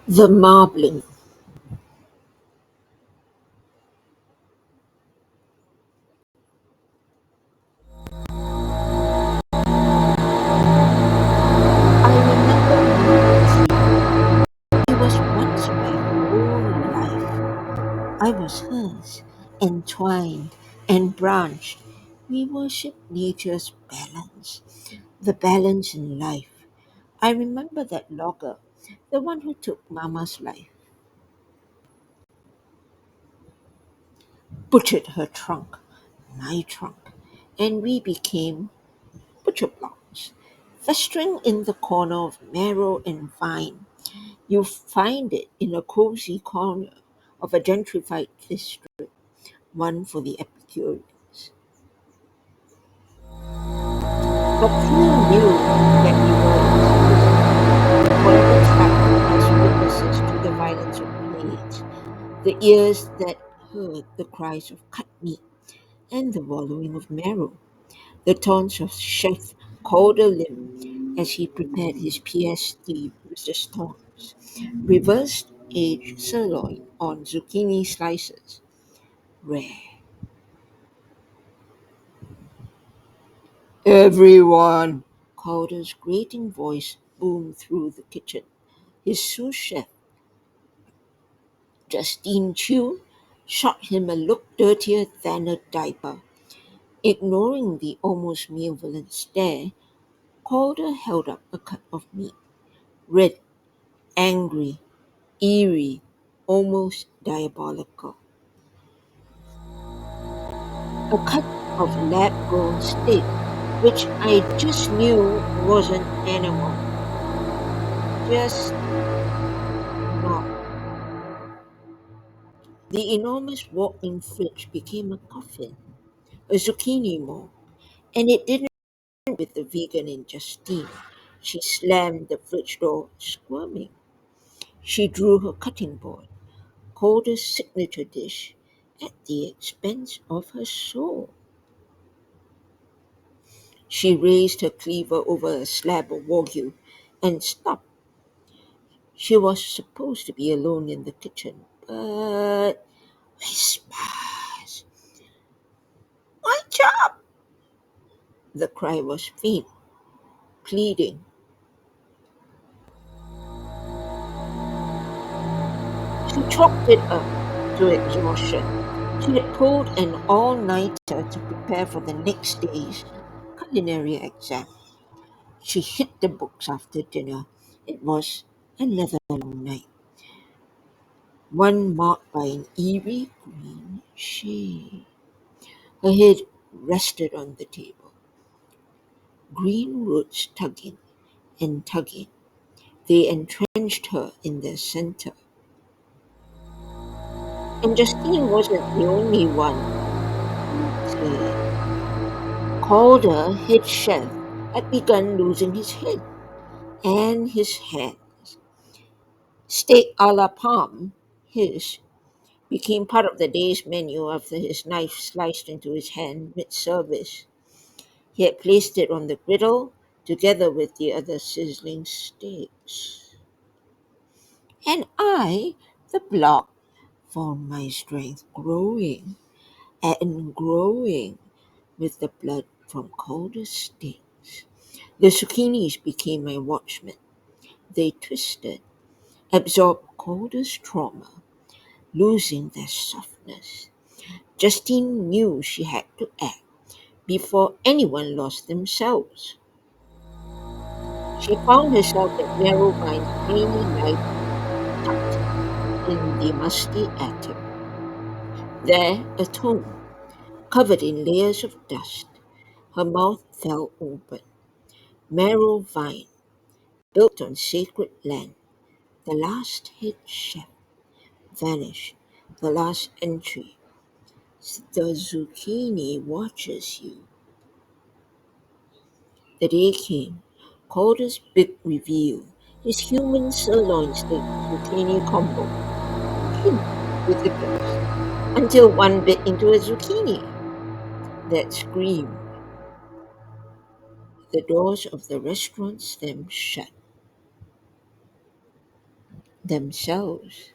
The marbling. I remember Marbling VEED. It was once my whole life. I was hers, entwined and branched. We worshipped nature's balance, the balance in life. I remember that logger, the one who took Mama's life, butchered her trunk, my trunk, and we became butcher blocks, festering in the corner of marrow and vine. You find it in a cozy corner of a gentrified district, one for the Epicureans. But few knew that we were imprisoned, forever trapped as witnesses to the violence of plagues, the ears that heard the cries of cut meat and the wallowing of marrow, the taunts of Chef Calder Lim as he prepared his PSD with the stones, reversed aged sirloin on zucchini slices, rare. Everyone! Calder's grating voice boomed through the kitchen. His sous chef, Justine Chew, shot him a look dirtier than a diaper. Ignoring the almost malevolent stare, Calder held up a cut of meat, red, angry, eerie, almost diabolical. A cut of lab grown steak, which I just knew wasn't animal, just not. The enormous walk in fridge became a coffin, a zucchini mold, and it didn't end with the vegan in Justine. She slammed the fridge door, squirming. She drew her cutting board, Calder's signature dish, at the expense of her soul. She raised her cleaver over a slab of wagyu and stopped. She was supposed to be alone in the kitchen, but whispers. My job! The cry was faint, pleading. She chalked it up to exhaustion. She had pulled an all nighter to prepare for the next day's culinary exam. She hit the books after dinner. It was another long night, one marked by an eerie green shade. Her head rested on the table, green roots tugging and tugging. They entrenched her in their center. And Justine wasn't the only one who cared. Calder, head chef, had begun losing his head and his hands. Steak a la palm, his, became part of the day's menu after his knife sliced into his hand mid service. He had placed it on the griddle together with the other sizzling steaks. And I, the block, found my strength growing and growing with the blood from Calder's steaks. The zucchinis became my watchmen. They twisted, absorbed Calder's trauma, losing their softness. Justine knew she had to act before anyone lost themselves. She found herself at Narrowvine's tiny knife tucked in the musty attic. There, at home, covered in layers of dust, her mouth fell open. Marrow vine, built on sacred land, the last head chef vanished. The last entry. The zucchini watches you. The day came. Calder's big reveal. His human sirloin steak zucchini combo. Hint with the guest. Until one bit into a zucchini. That screamed. The doors of the restaurant slammed shut. themselves.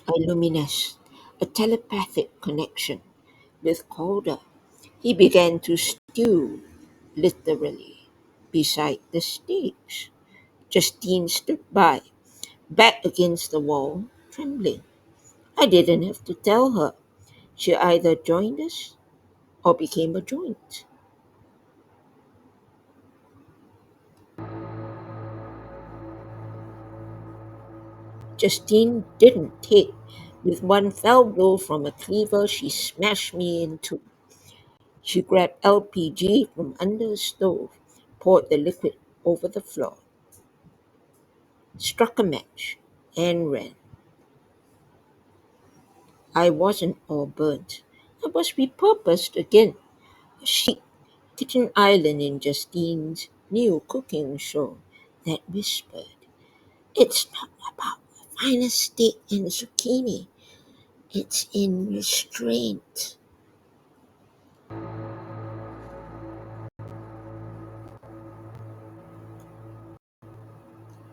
A luminous, a telepathic connection with Calder. He began to stew, literally, beside the stage. Justine stood by, back against the wall, trembling. I didn't have to tell her. She either joined us or became a joint. Justine didn't take. With one fell blow from a cleaver, she smashed me in two. She grabbed LPG from under the stove, poured the liquid over the floor, struck a match, and ran. I wasn't all burnt. I was repurposed again. A chic kitchen island in Justine's new cooking show that whispered, "It's not about the finest steak and zucchini. It's in restraint."